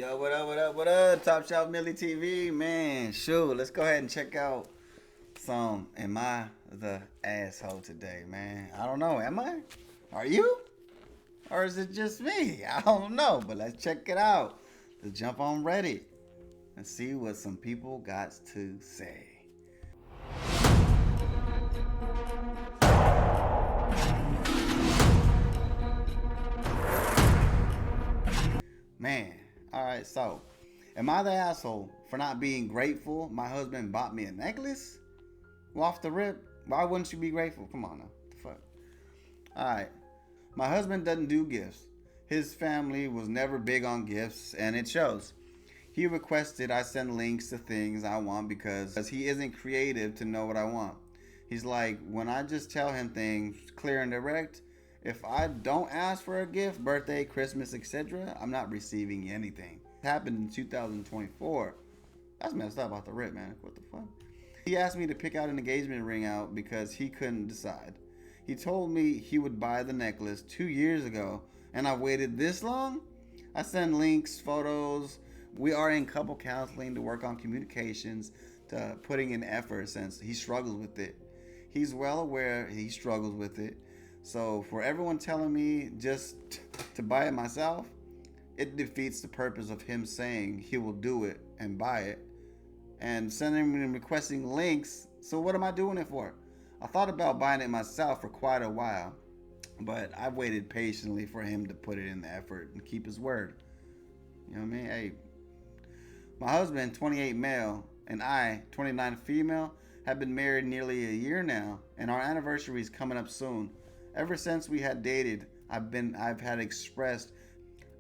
Yo, what up, what up, what up? Top Shelf Millie TV, man. Shoot, let's go ahead and check out some. Am I the asshole today, man? I don't know. Am I? Are you? Or is it just me? I don't know, but let's check it out. Let's jump on Reddit and see what some people got to say. Man, all right, so am I the asshole for not being grateful my husband bought me a necklace? Well, off the rip, why wouldn't you be grateful? Come on now. What the fuck? All right. My husband doesn't do gifts. His family was never big on gifts, and it shows. He requested I send links to things I want because he isn't creative to know what I want. He's like, when I just tell him things clear and direct, if I don't ask for a gift, birthday, Christmas, etc., I'm not receiving anything. It happened in 2024. That's messed up off the rip, man. What the fuck? He asked me to pick out an engagement ring out because he couldn't decide. He told me he would buy the necklace 2 years ago, and I waited this long? I send links, photos. We are in couple counseling to work on communications, to putting in effort since he struggles with it. He's well aware he struggles with it. So for everyone telling me just to buy it myself, it defeats the purpose of him saying he will do it and buy it and sending and requesting links. So what am I doing it for? I thought about buying it myself for quite a while, but I waited patiently for him to put it in the effort and keep his word. You know what I mean? Hey, my husband, 28 male, and I, 29 female, have been married nearly a year now, and our anniversary is coming up soon. Ever since we had dated, I've had expressed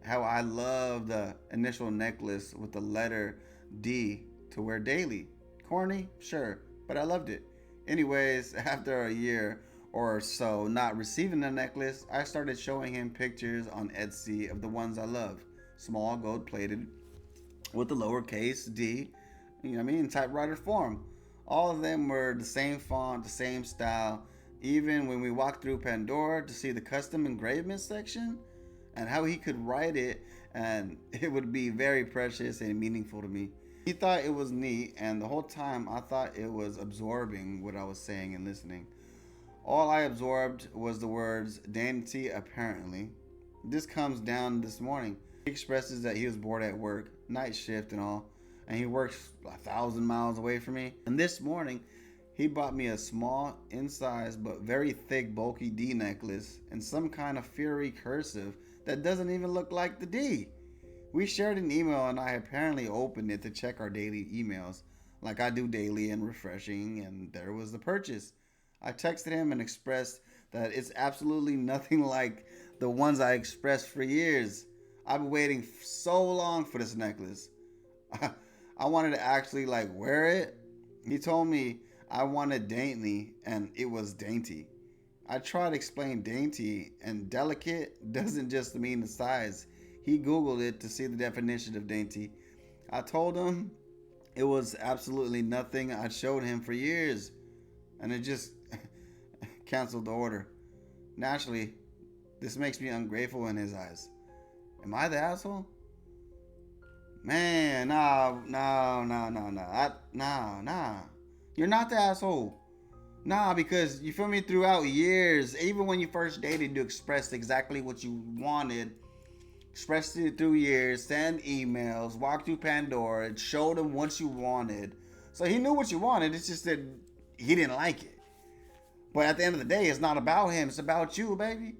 how I love the initial necklace with the letter D to wear daily. Corny? Sure, but I loved it. Anyways, after a year or so not receiving the necklace, I started showing him pictures on Etsy of the ones I love. Small, gold plated, with the lowercase d, you know what I mean, in typewriter form. All of them were the same font, the same style. Even when we walked through Pandora to see the custom engravement section and how he could write it, and it would be very precious and meaningful to me. He thought it was neat, and the whole time I thought it was absorbing what I was saying and listening. All I absorbed was the words dainty apparently. This comes down this morning. He expresses that he was bored at work, night shift and all, and he works 1,000 miles away from me. And this morning, he bought me a small, in-size, but very thick, bulky D necklace and some kind of fiery cursive that doesn't even look like the D. We shared an email and I apparently opened it to check our daily emails, like I do daily and refreshing, and there was the purchase. I texted him and expressed that it's absolutely nothing like the ones I expressed for years. I've been waiting so long for this necklace. I wanted to actually wear it. He told me I wanted dainty and it was dainty. I tried to explain dainty, and delicate doesn't just mean the size. He Googled it to see the definition of dainty. I told him it was absolutely nothing I showed him for years, and it just canceled the order. Naturally, this makes me ungrateful in his eyes. Am I the asshole? Man, no. Nah. You're not the asshole. Nah, because you feel me, throughout years, even when you first dated, you expressed exactly what you wanted. Expressed it through years, send emails, walk through Pandora, showed him what you wanted. So he knew what you wanted, it's just that he didn't like it. But at the end of the day, it's not about him, it's about you, baby.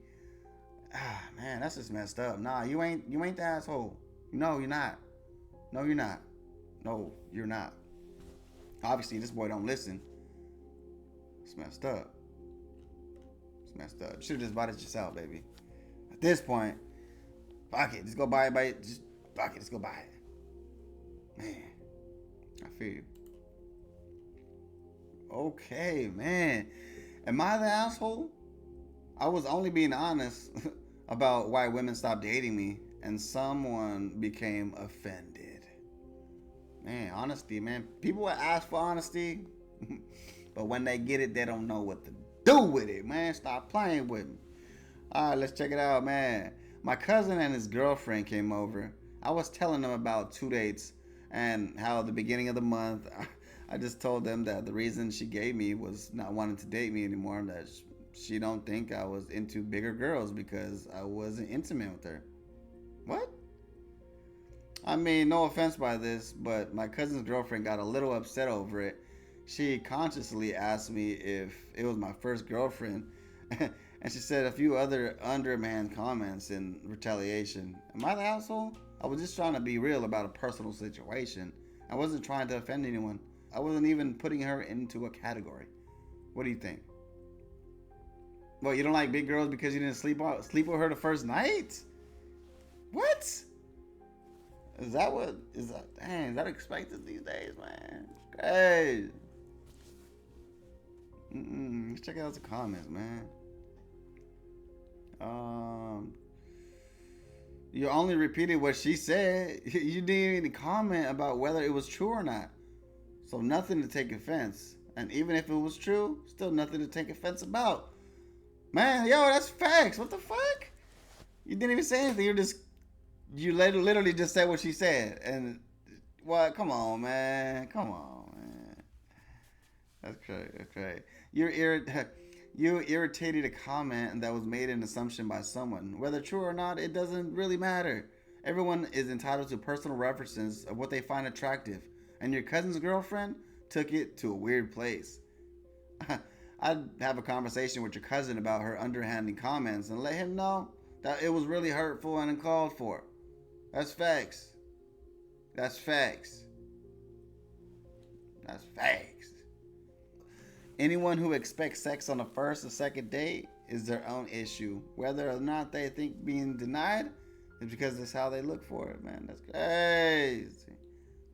Ah, man, that's just messed up. Nah, you ain't the asshole. No, you're not. No, you're not. No, you're not. Obviously, this boy don't listen. It's messed up. It's messed up. You should have just bought it yourself, baby. At this point, fuck it. Just go buy it. Just fuck it. Just go buy it. Man, I feel you. Okay, man. Am I the asshole? I was only being honest about why women stopped dating me, and someone became offended. Man, honesty, man. People ask for honesty, but when they get it, they don't know what to do with it, man. Stop playing with me. All right, let's check it out, man. My cousin and his girlfriend came over, I was telling them about 2 dates and how at the beginning of the month, I just told them that the reason she gave me was not wanting to date me anymore, and that she don't think I was into bigger girls because I wasn't intimate with her. What? I mean, no offense by this, but my cousin's girlfriend got a little upset over it. She consciously asked me if it was my first girlfriend, and she said a few other underhand comments in retaliation. Am I the asshole? I was just trying to be real about a personal situation. I wasn't trying to offend anyone. I wasn't even putting her into a category. What do you think? Well, you don't like big girls because you didn't sleep with her the first night? What? Is that what is that? Dang, is that expected these days, man? It's crazy. Let's check out the comments, man. You only repeated what she said. You didn't even comment about whether it was true or not. So nothing to take offense. And even if it was true, still nothing to take offense about. Man, yo, that's facts. What the fuck? You didn't even say anything. You literally just said what she said. And what? Come on, man. Come on, man. That's crazy. That's crazy. You irritated a comment that was made an assumption by someone. Whether true or not, it doesn't really matter. Everyone is entitled to personal references of what they find attractive. And your cousin's girlfriend took it to a weird place. I'd have a conversation with your cousin about her underhanded comments and let him know that it was really hurtful and uncalled for. That's facts. That's facts. That's facts. Anyone who expects sex on the first or second date is their own issue. Whether or not they think being denied is because that's how they look for it, man. That's crazy.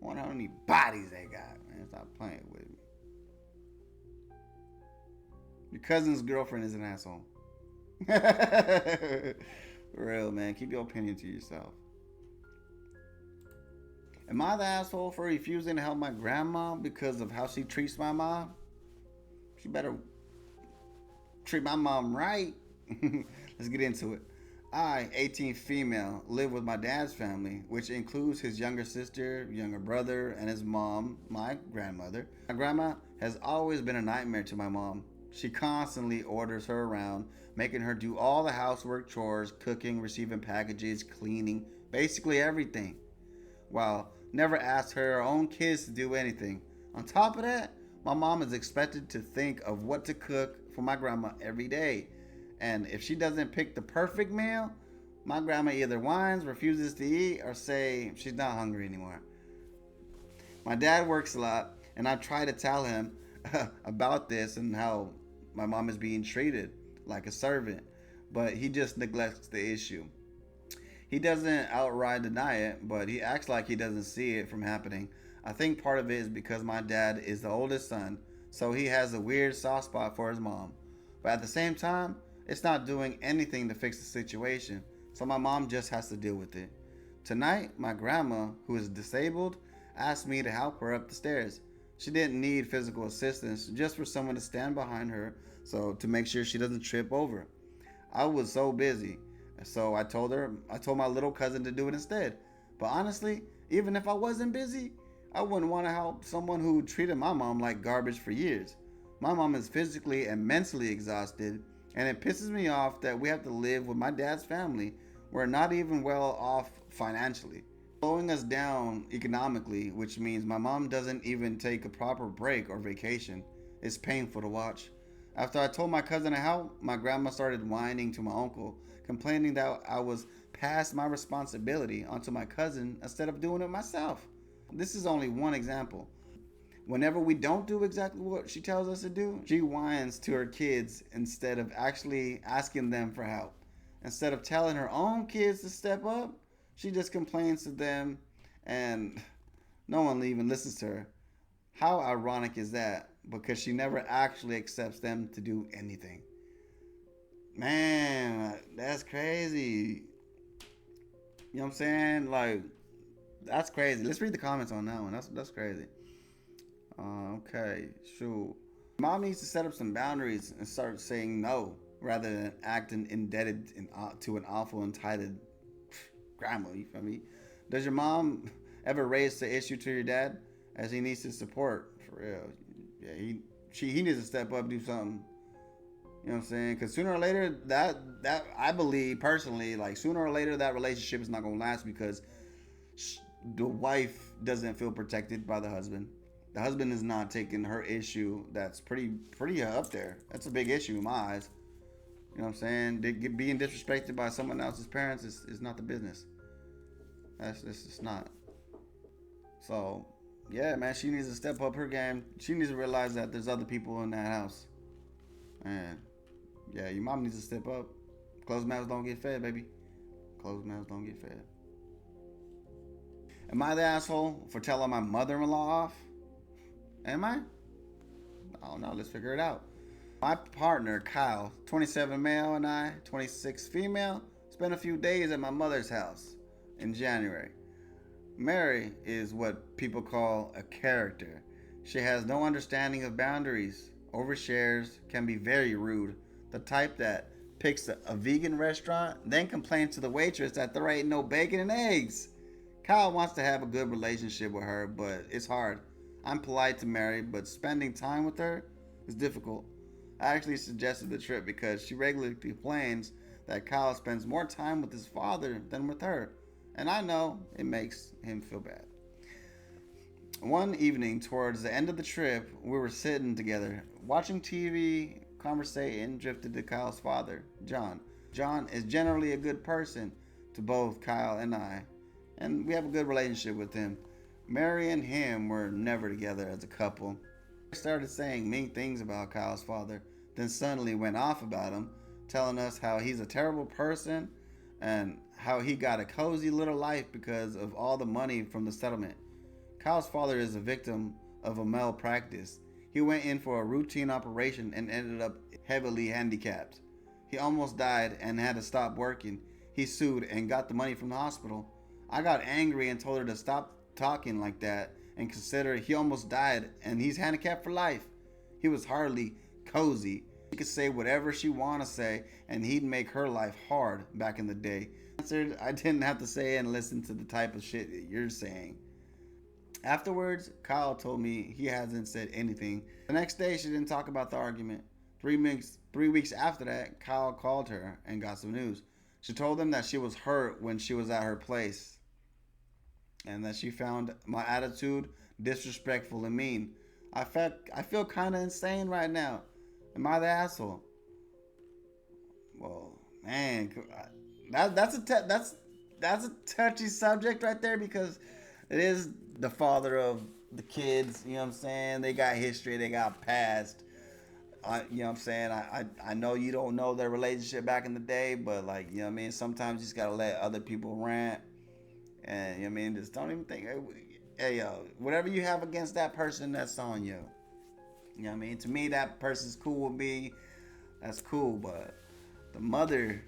I wonder how many bodies they got, man. Stop playing with me. Your cousin's girlfriend is an asshole. For real, man. Keep your opinion to yourself. Am I the asshole for refusing to help my grandma because of how she treats my mom? She better treat my mom right. Let's get into it. I, 18 female, live with my dad's family, which includes his younger sister, younger brother, and his mom, my grandmother. My grandma has always been a nightmare to my mom. She constantly orders her around, making her do all the housework, chores, cooking, receiving packages, cleaning, basically everything, while never asks her own kids to do anything. On top of that, my mom is expected to think of what to cook for my grandma every day. And if she doesn't pick the perfect meal, my grandma either whines, refuses to eat, or say she's not hungry anymore. My dad works a lot, and I try to tell him about this and how my mom is being treated like a servant, but he just neglects the issue. He doesn't outright deny it, but he acts like he doesn't see it from happening. I think part of it is because my dad is the oldest son, so he has a weird soft spot for his mom. But at the same time, it's not doing anything to fix the situation, so my mom just has to deal with it. Tonight, my grandma, who is disabled, asked me to help her up the stairs. She didn't need physical assistance, just for someone to stand behind her so to make sure she doesn't trip over. I was so busy, so I told my little cousin to do it instead. But honestly, even if I wasn't busy, I wouldn't want to help someone who treated my mom like garbage for years. My mom is physically and mentally exhausted, and it pisses me off that we have to live with my dad's family. We're not even well off financially, slowing us down economically, which means my mom doesn't even take a proper break or vacation. It's painful to watch. After I told my cousin to help, my grandma started whining to my uncle, complaining that I was past my responsibility onto my cousin instead of doing it myself. This is only one example. Whenever we don't do exactly what she tells us to do, she whines to her kids instead of actually asking them for help. Instead of telling her own kids to step up, she just complains to them and no one even listens to her. How ironic is that? Because she never actually accepts them to do anything. Man, that's crazy. You know what I'm saying? Like, that's crazy. Let's read the comments on that one. That's crazy. Okay, sure. Mom needs to set up some boundaries and start saying no rather than acting indebted to an awful entitled grandma. You feel me? Does your mom ever raise the issue to your dad as he needs his support? For real. Yeah, he needs to step up, do something. You know what I'm saying? Because sooner or later, that I believe personally, like sooner or later, that relationship is not gonna last because the wife doesn't feel protected by the husband. The husband is not taking her issue. That's pretty up there. That's a big issue in my eyes. You know what I'm saying? Being disrespected by someone else's parents is not the business. That's just not. So, yeah, man, she needs to step up her game. She needs to realize that there's other people in that house. And yeah, your mom needs to step up. Closed mouths don't get fed, baby. Closed mouths don't get fed. Am I the asshole for telling my mother-in-law off? Am I? I don't know. Let's figure it out. My partner, Kyle, 27 male, and I, 26 female, spent a few days at my mother's house in January. Mary is what people call a character. She has no understanding of boundaries, overshares, can be very rude. The type that picks a vegan restaurant, then complains to the waitress that there ain't no bacon and eggs. Kyle wants to have a good relationship with her, but it's hard. I'm polite to Mary, but spending time with her is difficult. I actually suggested the trip because she regularly complains that Kyle spends more time with his father than with her, and I know it makes him feel bad. One evening, towards the end of the trip, we were sitting together, watching TV, conversating, drifted to Kyle's father, John. John is generally a good person to both Kyle and I, and we have a good relationship with him. Mary and him were never together as a couple. I started saying mean things about Kyle's father, then suddenly went off about him, telling us how he's a terrible person and how he got a cozy little life because of all the money from the settlement. Kyle's father is a victim of a malpractice. He went in for a routine operation and ended up heavily handicapped. He almost died and had to stop working. He sued and got the money from the hospital. I got angry and told her to stop talking like that and consider he almost died and he's handicapped for life. He was hardly cozy. She could say whatever she want to say and he'd make her life hard back in the day. I didn't have to say and listen to the type of shit that you're saying. Afterwards, Kyle told me he hasn't said anything. The next day, she didn't talk about the argument. 3 weeks after that, Kyle called her and got some news. She told him that she was hurt when she was at her place and that she found my attitude disrespectful and mean. I feel kind of insane right now. Am I the asshole? Well, man, that's a touchy subject right there because it is the father of the kids. You know what I'm saying? They got history. They got past. You know what I'm saying? I know you don't know their relationship back in the day, but like, you know what I mean? Sometimes you just gotta let other people rant. And, you know what I mean? Just don't even think, hey, yo, whatever you have against that person, that's on you. You know what I mean? To me, that person's cool with me. That's cool, but the mother,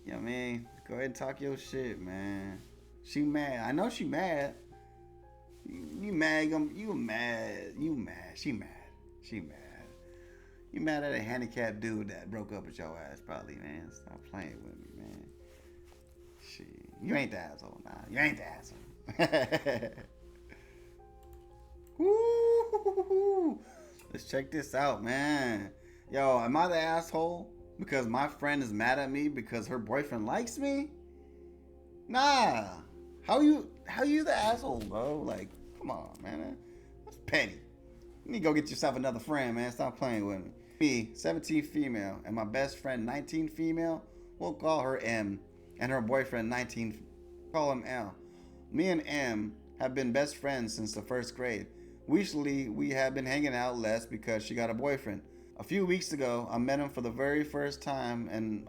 you know what I mean? Go ahead and talk your shit, man. She mad. I know she mad. You mad. You mad. She mad. You mad at a handicapped dude that broke up with your ass, probably, man. Stop playing with me, man. Shit. You ain't the asshole, nah. You ain't the asshole. Woo! Let's check this out, man. Yo, am I the asshole because my friend is mad at me because her boyfriend likes me? Nah. How you the asshole, bro? Like, come on, man. That's petty. You need to go get yourself another friend, man. Stop playing with me. Me, 17 female, and my best friend, 19 female, we'll call her M. And her boyfriend, 19, call him L. Me and M have been best friends since the first grade. Recently, we have been hanging out less because she got a boyfriend. A few weeks ago, I met him for the very first time, and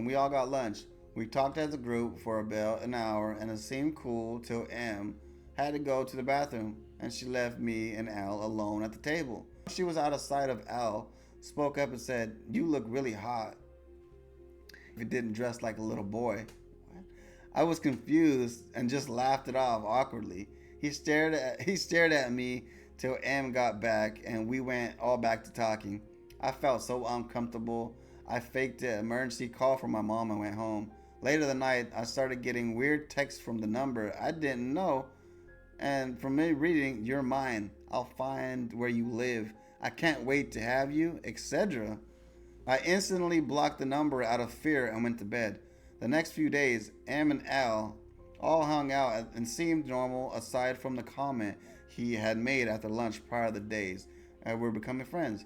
we all got lunch. We talked as a group for about an hour, and it seemed cool till M had to go to the bathroom, and she left me and Al alone at the table. She was out of sight of Al, spoke up and said, "You look really hot if you didn't dress like a little boy." I was confused and just laughed it off awkwardly. He stared at me till M got back, and we went all back to talking. I felt so uncomfortable. I faked an emergency call from my mom and went home. Later that night, I started getting weird texts from the number I didn't know, and from me reading, "You're mine. I'll find where you live. I can't wait to have you," etc. I instantly blocked the number out of fear and went to bed. The next few days, Em and Al all hung out and seemed normal aside from the comment he had made after lunch prior to the days and we're becoming friends.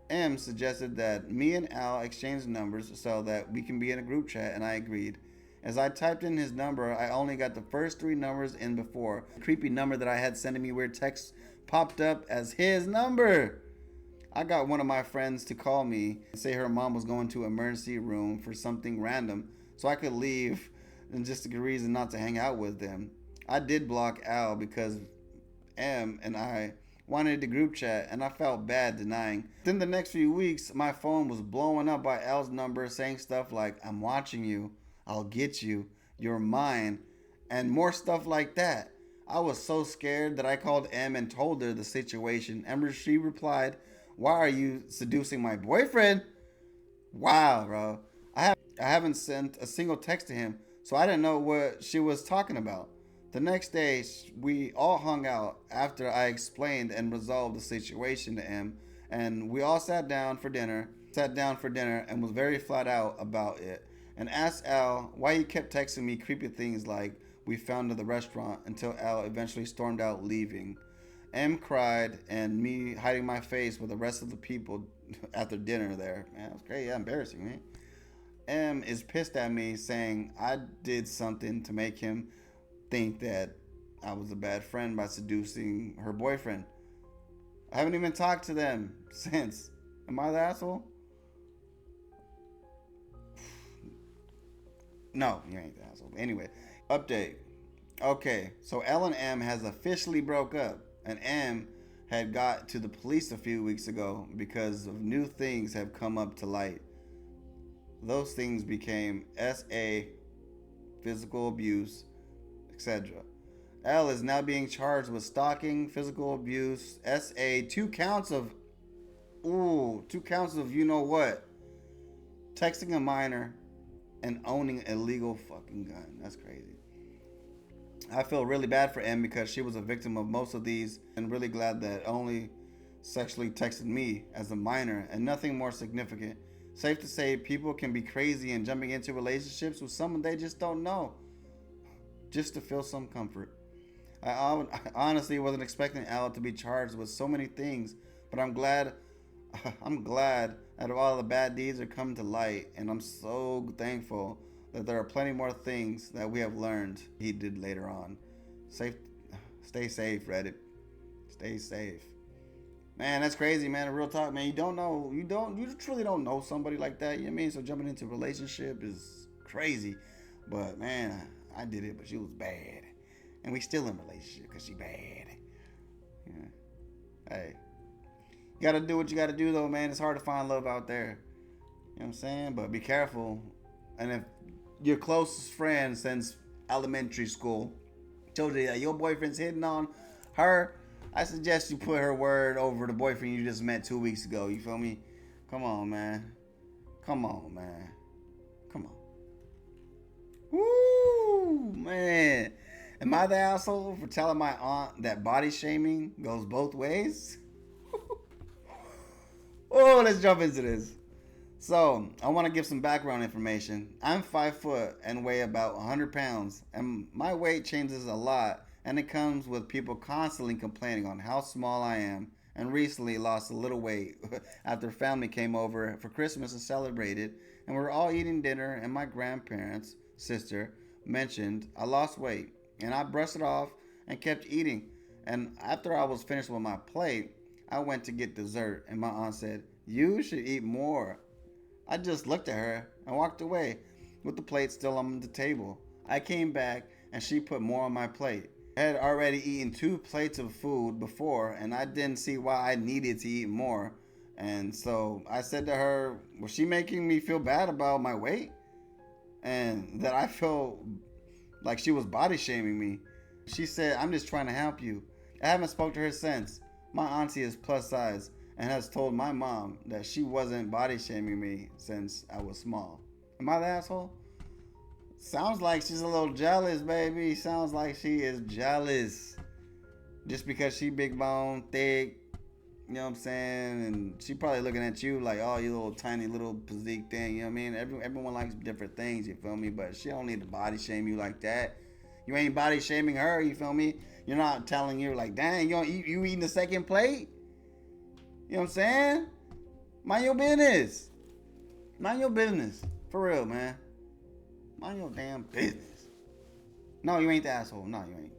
M suggested that me and Al exchange numbers so that we can be in a group chat, and I agreed. As I typed in his number, I only got the first three numbers in before the creepy number that I had sending me weird texts popped up as his number. I got one of my friends to call me and say her mom was going to emergency room for something random, so I could leave, and just a good reason not to hang out with them. I did block Al because M and I wanted the group chat, and I felt bad denying. Then the next few weeks, my phone was blowing up by Al's number saying stuff like, "I'm watching you, I'll get you, you're mine," and more stuff like that. I was so scared that I called M and told her the situation, and she replied, "Why are you seducing my boyfriend?" Wow, bro. I haven't sent a single text to him, so I didn't know what she was talking about. The next day, we all hung out after I explained and resolved the situation to M, and we all sat down for dinner, and was very flat out about it, and asked Al why he kept texting me creepy things like "we found at the restaurant" until Al eventually stormed out, leaving. M cried, and me hiding my face with the rest of the people after dinner there. Man, that was crazy. Yeah, embarrassing, man. M is pissed at me, saying I did something to make him think that I was a bad friend by seducing her boyfriend. I haven't even talked to them since. Am I the asshole? No, you ain't the asshole. But anyway, update. Okay, so L and M has officially broke up, and M had got to the police a few weeks ago because of new things have come up to light. Those things became SA, physical abuse, etc. L is now being charged with stalking, physical abuse, SA, two counts of you know what, texting a minor, and owning an illegal fucking gun. That's crazy. I feel really bad for M because she was a victim of most of these, and really glad that only sexually texted me as a minor and nothing more significant. Safe to say, people can be crazy and jumping into relationships with someone they just don't know, just to feel some comfort. I honestly wasn't expecting Al to be charged with so many things, but I'm glad that all the bad deeds are coming to light, and I'm so thankful that there are plenty more things that we have learned he did later on. Stay safe, Reddit. Stay safe. Man, that's crazy, man. Real talk, man. You truly don't know somebody like that. You know what I mean? So jumping into a relationship is crazy. But man, I did it, but she was bad. And we still in a relationship because she bad. Yeah. Hey. You gotta do what you gotta do though, man. It's hard to find love out there. You know what I'm saying? But be careful. And if your closest friend since elementary school told you that your boyfriend's hitting on her, I suggest you put her word over the boyfriend you just met 2 weeks ago. You feel me? Come on, man. Come on, man. Come on. Woo, man. Am I the asshole for telling my aunt that body shaming goes both ways? Oh, let's jump into this. So, I want to give some background information. I'm 5 foot and weigh about 100 pounds, and my weight changes a lot, and it comes with people constantly complaining on how small I am, and recently lost a little weight after family came over for Christmas and celebrated, and we were all eating dinner, and my grandparents' sister mentioned I lost weight, and I brushed it off and kept eating. And after I was finished with my plate, I went to get dessert, and my aunt said, "You should eat more." I just looked at her and walked away with the plate still on the table. I came back and she put more on my plate. I had already eaten 2 plates of food before, and I didn't see why I needed to eat more. And so I said to her, was she making me feel bad about my weight? And that I felt like she was body shaming me. She said, "I'm just trying to help you." I haven't spoke to her since. My auntie is plus size and has told my mom that she wasn't body shaming me since I was small. Am I the asshole? Sounds like she's a little jealous, baby. Sounds like she is jealous. Just because she big bone, thick, you know what I'm saying? And she probably looking at you like, oh, you little tiny little physique thing, you know what I mean? Everyone likes different things, you feel me? But she don't need to body shame you like that. You ain't body shaming her, you feel me? You're not telling her like, dang, you eating the second plate? You know what I'm saying? Mind your business. Mind your business. For real, man. Mind your damn business. No, you ain't the asshole. No, you ain't.